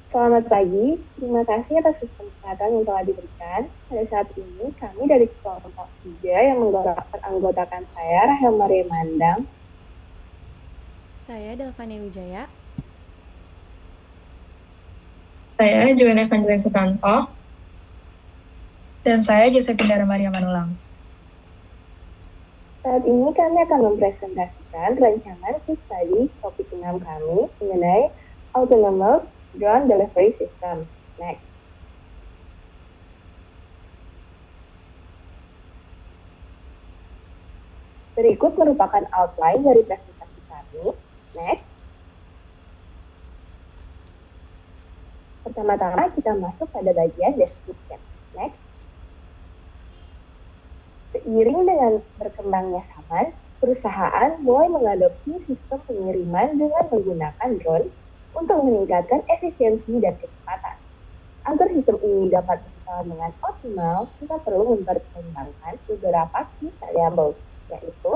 Selamat pagi, terima kasih atas kesempatan yang telah diberikan. Pada saat ini, kami dari kelompok 3 yang menganggotakan saya, Rahel Maria Mandang. Saya Delvania Wijaya. Saya Juliana Evangelina Sutanto. Dan saya Josephine Maria Manulang. Saat ini kami akan mempresentasikan rancangan case study topik 6 kami mengenai Autonomous Drone Delivery System. Next. Berikut merupakan outline dari presentasi kami. Next. Pertama-tama kita masuk pada bagian description. Next. Seiring dengan berkembangnya zaman, perusahaan mulai mengadopsi sistem pengiriman dengan menggunakan drone untuk meningkatkan efisiensi dan kecepatan. Agar sistem ini dapat berjalan dengan optimal, kita perlu mempertimbangkan beberapa key variables, yaitu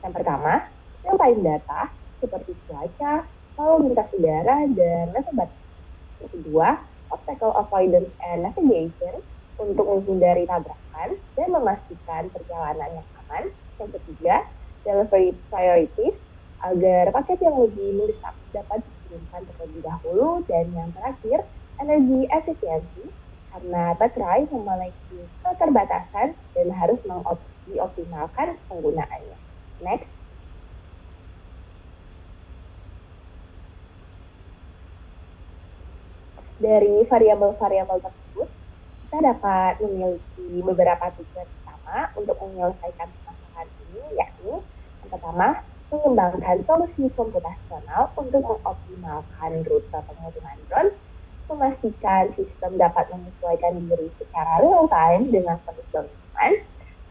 yang pertama, real-time data seperti cuaca, lalu lintas udara, dan rute batas. Yang kedua, obstacle avoidance and navigation untuk menghindari tabrakan dan memastikan perjalanan yang aman. Yang ketiga, delivery priorities agar paket yang lebih mendesak dapat dikirimkan terlebih dahulu. Dan yang terakhir, energi efisiensi karena baterai memiliki keterbatasan dan harus dioptimalkan penggunaannya. Next. Dari variabel-variabel tersebut, kita dapat memiliki beberapa tujuan utama untuk menyelesaikan permasalahan ini, yakni yang pertama, mengembangkan solusi komputasional untuk mengoptimalkan rute pengiriman drone, memastikan sistem dapat menyesuaikan diri secara real-time dengan kondisi aman,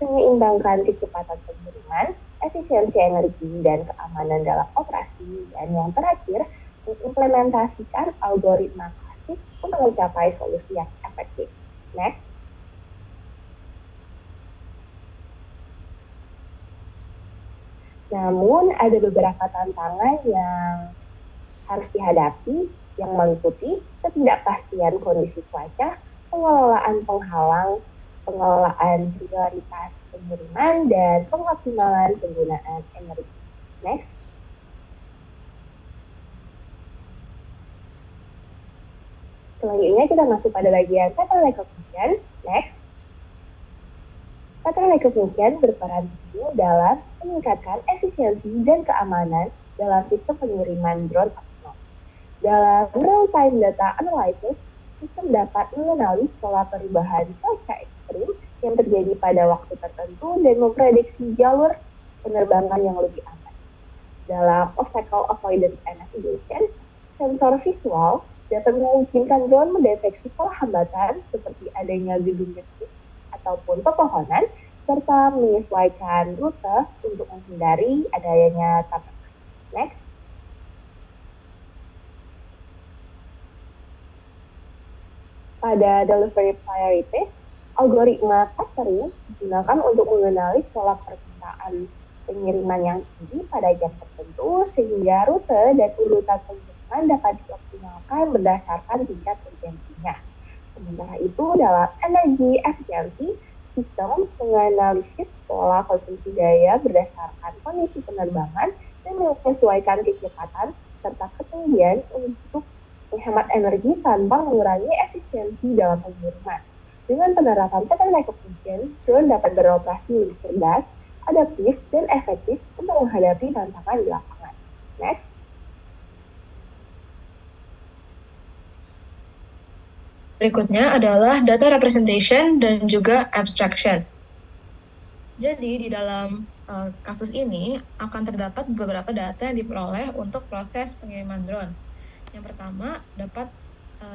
menyeimbangkan kecepatan pengiriman, efisiensi energi, dan keamanan dalam operasi, dan yang terakhir, mengimplementasikan algoritma klasik untuk mencapai solusi yang efektif. Next. Namun ada beberapa tantangan yang harus dihadapi yang meliputi ketidakpastian kondisi cuaca, pengelolaan penghalang, pengelolaan prioritas pengiriman, dan pengoptimalan penggunaan energi. Next. Selanjutnya kita masuk pada bagian pattern recognition. Next. Pattern recognition berperan penting dalam meningkatkan efisiensi dan keamanan dalam sistem pengiriman drone autonom. Dalam real-time data analysis, sistem dapat mengenali pola perubahan cuaca ekstrim yang terjadi pada waktu tertentu dan memprediksi jalur penerbangan yang lebih aman. Dalam obstacle avoidance and navigation, sensor visual dapat memungkinkan drone mendeteksi pola hambatan seperti adanya gedung masjid ataupun pepohonan, serta menyesuaikan rute untuk menghindari adanya tabrakan. Next. Pada delivery priorities, algoritma clustering digunakan untuk mengenali pola permintaan pengiriman yang tinggi pada jam tertentu sehingga rute dan urutan pengiriman dapat dioptimalkan berdasarkan tingkat urgensinya. Sementara itu, dalam energi efisiensi, sistem menganalisis pola konsumsi daya berdasarkan kondisi penerbangan dan menyesuaikan kecepatan serta ketinggian untuk menghemat energi tanpa mengurangi efisiensi dalam pengiriman. Dengan penerapan pattern recognition, drone dapat beroperasi lebih cerdas, adaptif, dan efektif untuk menghadapi tantangan di lapangan. Next. Berikutnya adalah data representation dan juga abstraction. Jadi di dalam kasus ini akan terdapat beberapa data yang diperoleh untuk proses pengiriman drone. Yang pertama dapat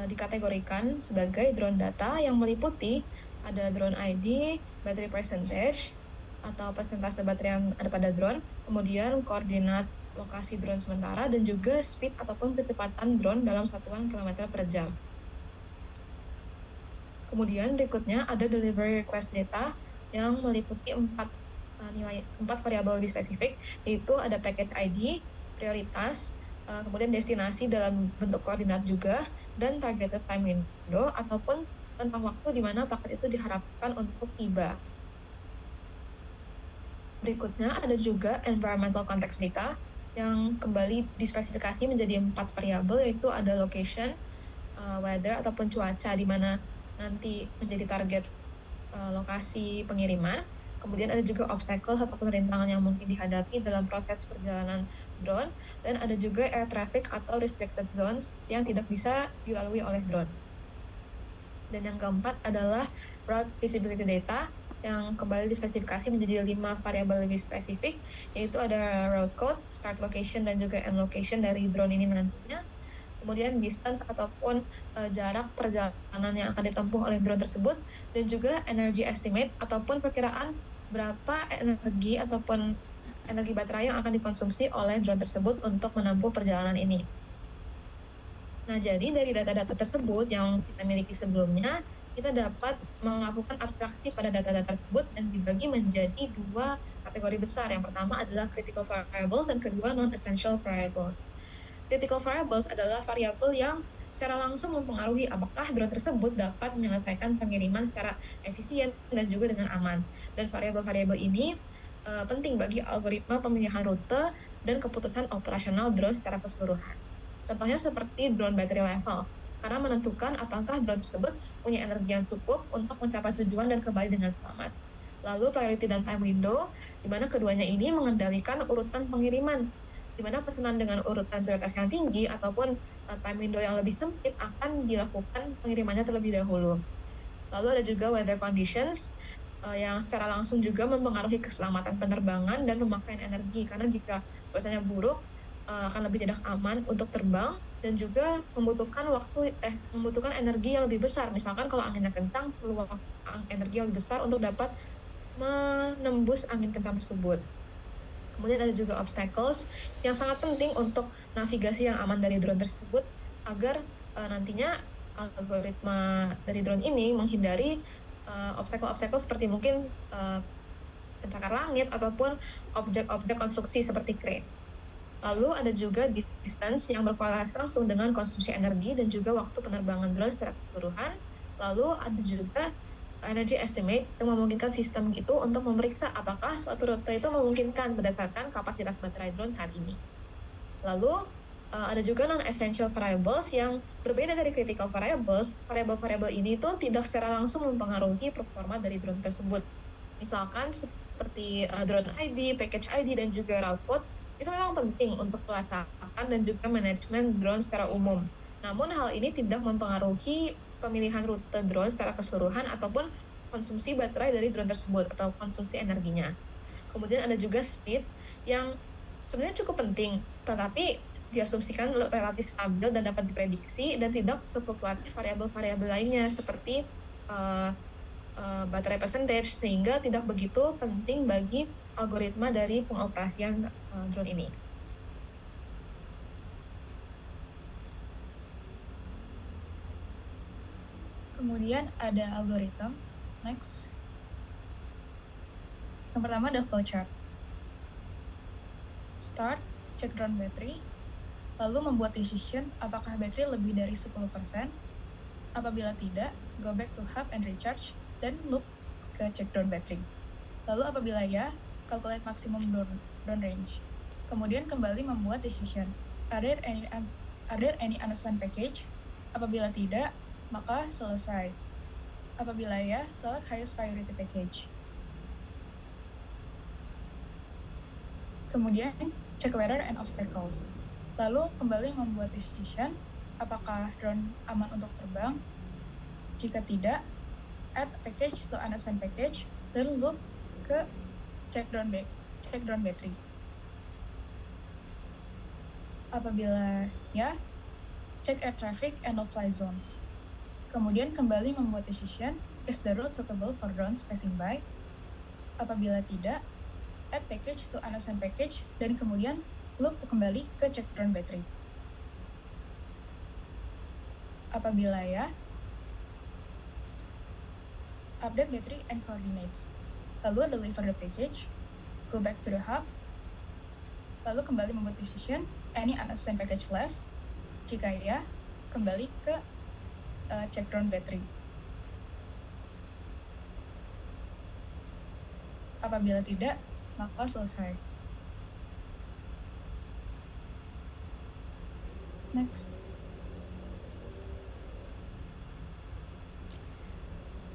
dikategorikan sebagai drone data yang meliputi ada drone ID, battery percentage, atau persentase baterai yang ada pada drone, kemudian koordinat lokasi drone sementara, dan juga speed ataupun kecepatan drone dalam satuan kilometer per jam. Kemudian berikutnya ada delivery request data yang meliputi 4 variabel lebih spesifik, yaitu ada packet ID, prioritas, kemudian destinasi dalam bentuk koordinat juga, dan targeted time window ataupun rentang waktu di mana paket itu diharapkan untuk tiba. Berikutnya ada juga environmental context data yang kembali dispesifikasi menjadi 4 variabel, yaitu ada location, weather ataupun cuaca di mana nanti menjadi target lokasi pengiriman. Kemudian ada juga obstacles ataupun rintangan yang mungkin dihadapi dalam proses perjalanan drone, dan ada juga air traffic atau restricted zones yang tidak bisa dilalui oleh drone. Dan yang keempat adalah route visibility data yang kembali dispesifikasi menjadi 5 variabel lebih spesifik, yaitu ada route code, start location, dan juga end location dari drone ini nantinya. Kemudian distance ataupun jarak perjalanan yang akan ditempuh oleh drone tersebut, dan juga energy estimate ataupun perkiraan berapa energi ataupun energi baterai yang akan dikonsumsi oleh drone tersebut untuk menempuh perjalanan ini. Nah, jadi dari data-data tersebut yang kita miliki sebelumnya, kita dapat melakukan abstraksi pada data-data tersebut dan dibagi menjadi 2 kategori besar. Yang pertama adalah critical variables dan kedua non-essential variables. Critical variables adalah variabel yang secara langsung mempengaruhi apakah drone tersebut dapat menyelesaikan pengiriman secara efisien dan juga dengan aman. Dan variabel-variabel ini penting bagi algoritma pemilihan rute dan keputusan operasional drone secara keseluruhan. Contohnya seperti drone battery level, karena menentukan apakah drone tersebut punya energi yang cukup untuk mencapai tujuan dan kembali dengan selamat. Lalu priority dan time window, di mana keduanya ini mengendalikan urutan pengiriman, di mana pesanan dengan urutan prioritas yang tinggi ataupun time window yang lebih sempit akan dilakukan pengirimannya terlebih dahulu. Lalu ada juga weather conditions, yang secara langsung juga mempengaruhi keselamatan penerbangan dan pemakaian energi, karena jika cuacanya buruk, akan lebih tidak aman untuk terbang dan juga membutuhkan energi yang lebih besar. Misalkan kalau anginnya kencang, perlu energi yang lebih besar untuk dapat menembus angin kencang tersebut. Kemudian ada juga obstacles yang sangat penting untuk navigasi yang aman dari drone tersebut agar nantinya algoritma dari drone ini menghindari obstacle-obstacle seperti mungkin pencakar langit ataupun objek-objek konstruksi seperti crane. Lalu ada juga distance yang berkorelasi langsung dengan konsumsi energi dan juga waktu penerbangan drone secara keseluruhan. Lalu ada juga energy estimate yang memungkinkan sistem itu untuk memeriksa apakah suatu rute itu memungkinkan berdasarkan kapasitas baterai drone saat ini. Lalu ada juga non-essential variables yang berbeda dari critical variables. Variabel-variabel ini tuh tidak secara langsung mempengaruhi performa dari drone tersebut. Misalkan seperti drone ID, package ID, dan juga route code, itu memang penting untuk pelacakan dan juga manajemen drone secara umum. Namun hal ini tidak mempengaruhi pemilihan rute drone secara keseluruhan ataupun konsumsi baterai dari drone tersebut atau konsumsi energinya. Kemudian ada juga speed yang sebenarnya cukup penting, tetapi diasumsikan relatif stabil dan dapat diprediksi dan tidak sefluktuatif variabel-variabel lainnya seperti uh, baterai percentage, sehingga tidak begitu penting bagi algoritma dari pengoperasian drone ini. Kemudian ada algoritma. Next. Yang pertama ada flowchart. Start, cek drone battery, lalu membuat decision apakah baterai lebih dari 10%. Apabila tidak, go back to hub and recharge, dan loop ke cek drone battery. Lalu apabila ya, calculate maximum drone range. Kemudian kembali membuat decision. Are there any unassigned package? Apabila tidak, maka selesai. Apabila ya, select highest priority package. Kemudian, check weather and obstacles. Lalu kembali membuat decision, apakah drone aman untuk terbang? Jika tidak, add package to unassigned package, lalu loop ke check drone battery. Apabila ya, check air traffic and no-fly zones. Kemudian kembali membuat decision, is the route suitable for drones passing by? Apabila tidak, add package to unassigned package, dan kemudian loop kembali ke check drone battery. Apabila ya, update battery and coordinates. Lalu deliver the package, go back to the hub, lalu kembali membuat decision, any unassigned package left? Jika ya, kembali ke check drone battery. Apabila tidak, maka selesai. Next.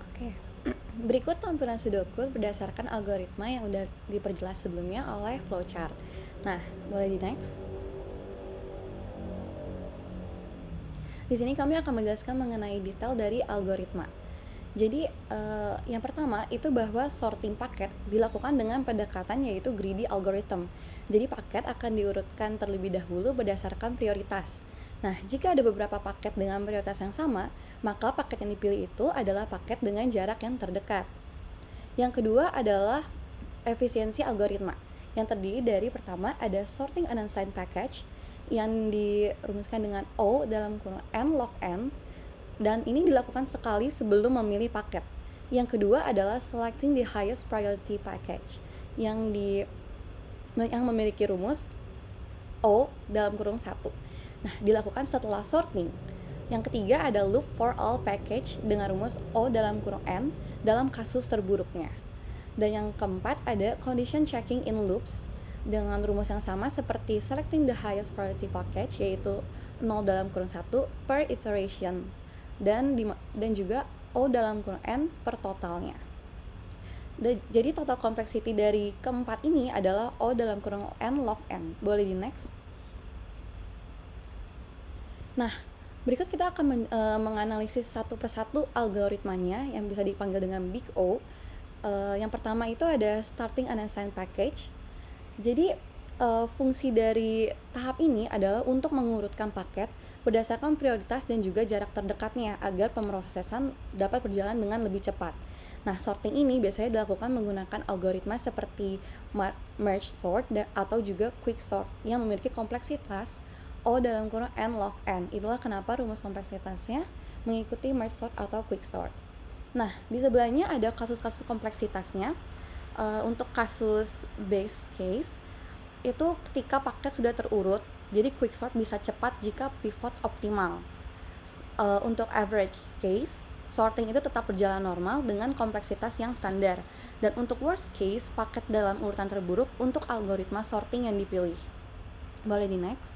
Oke. Berikut tampilan Sudoku berdasarkan algoritma yang udah diperjelas sebelumnya oleh flowchart. Nah, boleh di next. Di sini kami akan menjelaskan mengenai detail dari algoritma. Jadi, yang pertama itu bahwa sorting paket dilakukan dengan pendekatan yaitu greedy algorithm. Jadi, paket akan diurutkan terlebih dahulu berdasarkan prioritas. Nah, jika ada beberapa paket dengan prioritas yang sama, maka paket yang dipilih itu adalah paket dengan jarak yang terdekat. Yang kedua adalah efisiensi algoritma, yang terdiri dari pertama ada sorting unassigned package, yang dirumuskan dengan O dalam kurung N log N, dan ini dilakukan sekali sebelum memilih paket. Yang kedua adalah selecting the highest priority package, yang memiliki rumus O dalam kurung 1. Nah, dilakukan setelah sorting. Yang ketiga ada loop for all package dengan rumus O dalam kurung N dalam kasus terburuknya. Dan yang keempat ada condition checking in loops dengan rumus yang sama seperti selecting the highest priority package, yaitu 0 dalam kurung 1 per iteration, dan juga O dalam kurung N per totalnya. Jadi total complexity dari keempat ini adalah O dalam kurung N log N. Boleh di next. Nah, berikut kita akan menganalisis satu persatu algoritmanya yang bisa dipanggil dengan Big O. Yang pertama itu ada starting unassigned package. Jadi fungsi dari tahap ini adalah untuk mengurutkan paket berdasarkan prioritas dan juga jarak terdekatnya agar pemrosesan dapat berjalan dengan lebih cepat. Nah, sorting ini biasanya dilakukan menggunakan algoritma seperti merge sort atau juga quick sort yang memiliki kompleksitas O dalam kurung N log N. Itulah kenapa rumus kompleksitasnya mengikuti merge sort atau quick sort. Nah, di sebelahnya ada kasus-kasus kompleksitasnya. Untuk kasus base case itu ketika paket sudah terurut, jadi quicksort bisa cepat jika pivot optimal. Untuk average case, sorting itu tetap berjalan normal dengan kompleksitas yang standar. Dan untuk worst case, paket dalam urutan terburuk untuk algoritma sorting yang dipilih. Boleh di next.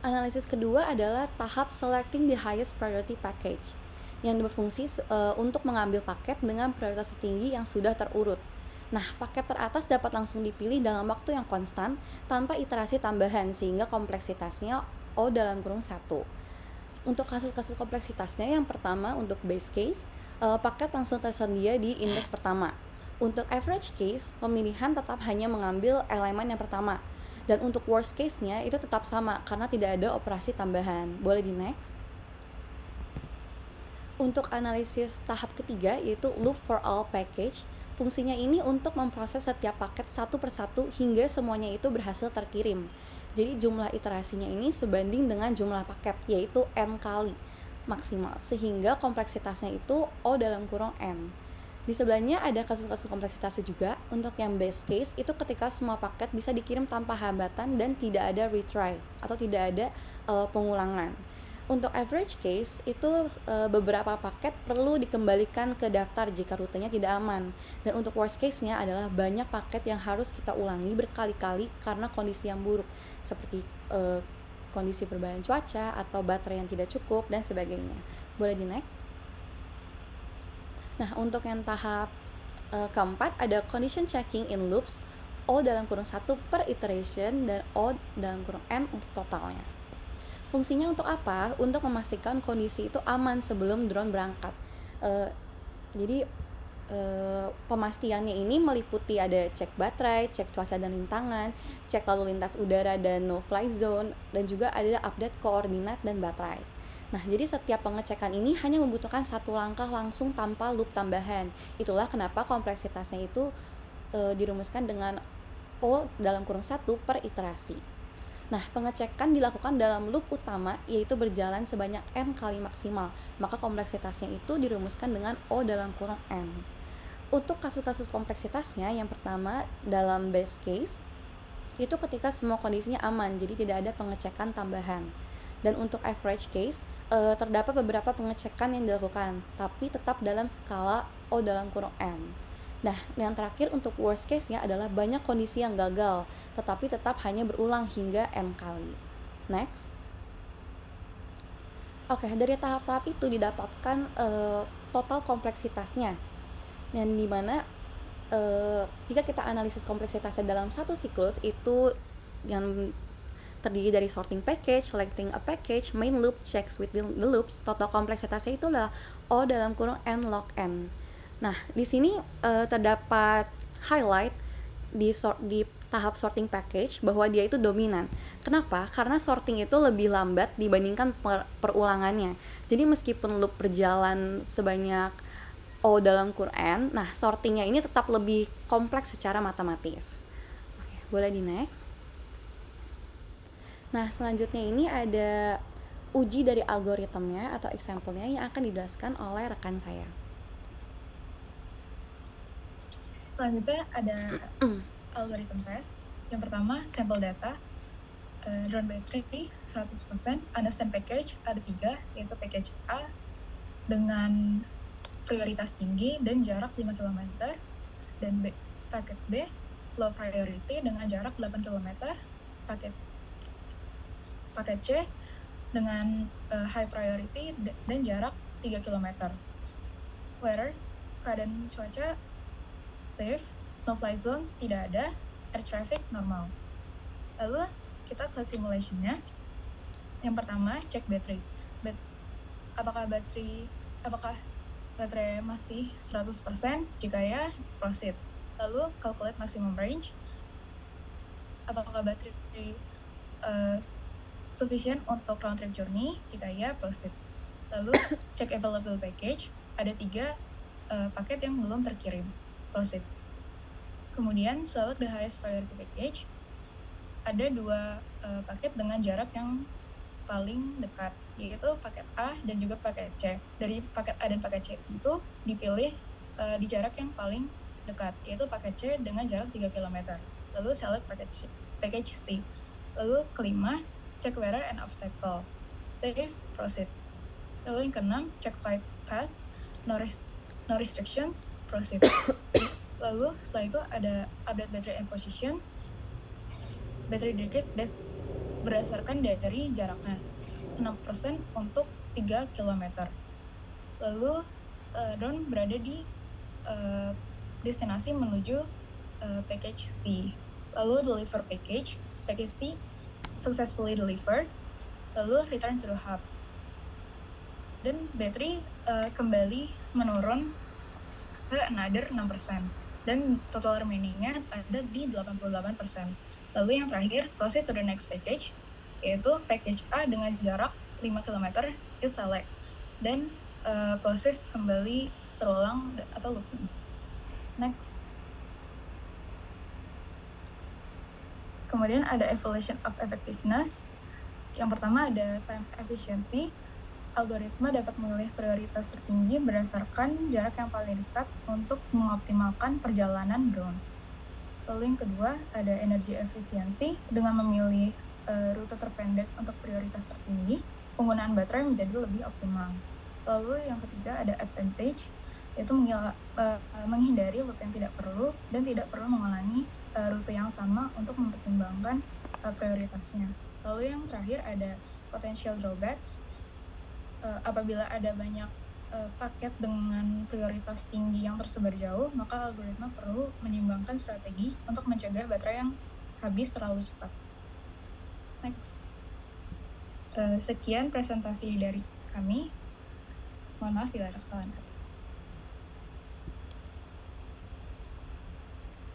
Analisis kedua adalah tahap selecting the highest priority package, yang berfungsi untuk mengambil paket dengan prioritas tinggi yang sudah terurut. Nah, paket teratas dapat langsung dipilih dalam waktu yang konstan tanpa iterasi tambahan sehingga kompleksitasnya O dalam kurung 1. Untuk kasus-kasus kompleksitasnya, yang pertama untuk base case, paket langsung tersedia di indeks pertama. Untuk average case, pemilihan tetap hanya mengambil elemen yang pertama. Dan untuk worst case-nya itu tetap sama karena tidak ada operasi tambahan. Boleh di next. Untuk analisis tahap ketiga yaitu loop for all package, fungsinya ini untuk memproses setiap paket satu persatu hingga semuanya itu berhasil terkirim. Jadi jumlah iterasinya ini sebanding dengan jumlah paket, yaitu N kali maksimal, sehingga kompleksitasnya itu O dalam kurung N. Di sebelahnya ada kasus-kasus kompleksitasnya juga. Untuk yang base case itu ketika semua paket bisa dikirim tanpa hambatan dan tidak ada retry atau tidak ada pengulangan. Untuk average case itu beberapa paket perlu dikembalikan ke daftar jika rutenya tidak aman. Dan untuk worst case-nya adalah banyak paket yang harus kita ulangi berkali-kali karena kondisi yang buruk seperti kondisi perubahan cuaca atau baterai yang tidak cukup dan sebagainya. Boleh di next. Nah, untuk yang tahap keempat ada condition checking in loops, O dalam kurung 1 per iteration dan O dalam kurung N untuk totalnya. Fungsinya untuk apa? Untuk memastikan kondisi itu aman sebelum drone berangkat. Jadi pemastiannya ini meliputi ada cek baterai, cek cuaca dan rintangan, cek lalu lintas udara dan no-fly zone, dan juga ada update koordinat dan baterai. Nah, jadi setiap pengecekan ini hanya membutuhkan satu langkah langsung tanpa loop tambahan. Itulah kenapa kompleksitasnya itu dirumuskan dengan O dalam kurung 1 per iterasi. Nah, pengecekan dilakukan dalam loop utama, yaitu berjalan sebanyak N kali maksimal. Maka kompleksitasnya itu dirumuskan dengan O dalam kurung N. Untuk kasus-kasus kompleksitasnya, yang pertama dalam base case, itu ketika semua kondisinya aman, jadi tidak ada pengecekan tambahan. Dan untuk average case, terdapat beberapa pengecekan yang dilakukan, tapi tetap dalam skala O dalam kurung M. Nah, yang terakhir untuk worst case-nya adalah banyak kondisi yang gagal, tetapi tetap hanya berulang hingga N kali. Next. Oke, dari tahap-tahap itu didapatkan total kompleksitasnya, yang dimana jika kita analisis kompleksitasnya dalam satu siklus itu yang terdiri dari sorting package, selecting a package, main loop, checks within the loops, total kompleksitasnya itu adalah O dalam kurung N log N. Nah, di sini terdapat highlight di tahap sorting package bahwa dia itu dominan. Kenapa? Karena sorting itu lebih lambat dibandingkan perulangannya. Jadi meskipun loop berjalan sebanyak O dalam kurung N, nah sortingnya ini tetap lebih kompleks secara matematis. Oke, boleh di next. Nah, selanjutnya ini ada uji dari algoritmnya atau example-nya yang akan dijelaskan oleh rekan saya. Selanjutnya ada algoritma test. Yang pertama, sample data, drone battery 100%, understand package, ada 3, yaitu package A dengan prioritas tinggi dan jarak 5 km, dan paket B low priority dengan jarak 8 km, paket C dengan high priority dan jarak 3 km. Weather, keadaan cuaca safe, no fly zones tidak ada, air traffic normal. Lalu kita ke simulation-nya. Yang pertama, cek battery. Apakah baterai masih 100%? Jika ya, proceed. Lalu calculate maximum range. Apakah baterai sufficient untuk round trip journey? Jika ya, proceed. Lalu check available package. Ada 3 paket yang belum terkirim. Proceed. Kemudian select the highest priority package. Ada 2 paket dengan jarak yang paling dekat, yaitu paket A dan juga paket C. Dari paket A dan paket C itu dipilih di jarak yang paling dekat, yaitu paket C dengan jarak 3 km. Lalu select package C. Lalu kelima, check weather and obstacle. Save, proceed. Lalu yang keenam, check flight path, no restrictions, proceed. Lalu setelah itu ada update battery and position. Battery decrease berdasarkan dari jaraknya, 6% untuk 3 km. Lalu drone berada di destinasi menuju package C. Lalu deliver package C successfully delivered. Lalu return to the hub. Dan battery kembali menurun ke another 6%. Dan total remaining-nya ada di 88%. Lalu yang terakhir, proceed to the next package, yaitu package A dengan jarak 5 km is select. Dan proses kembali terulang atau loop. Next. Kemudian ada evaluation of effectiveness. Yang pertama ada time efficiency. Algoritma dapat memilih prioritas tertinggi berdasarkan jarak yang paling dekat untuk mengoptimalkan perjalanan drone. Lalu yang kedua ada energy efficiency. Dengan memilih rute terpendek untuk prioritas tertinggi, penggunaan baterai menjadi lebih optimal. Lalu yang ketiga ada advantage, yaitu menghindari loop yang tidak perlu dan tidak perlu mengulangi rute yang sama untuk mempertimbangkan prioritasnya. Lalu yang terakhir ada potential drawbacks. Apabila ada banyak paket dengan prioritas tinggi yang tersebar jauh, maka algoritma perlu menyimbangkan strategi untuk mencegah baterai yang habis terlalu cepat. Next. Sekian presentasi dari kami. Mohon maaf bila ada kesalahan kata.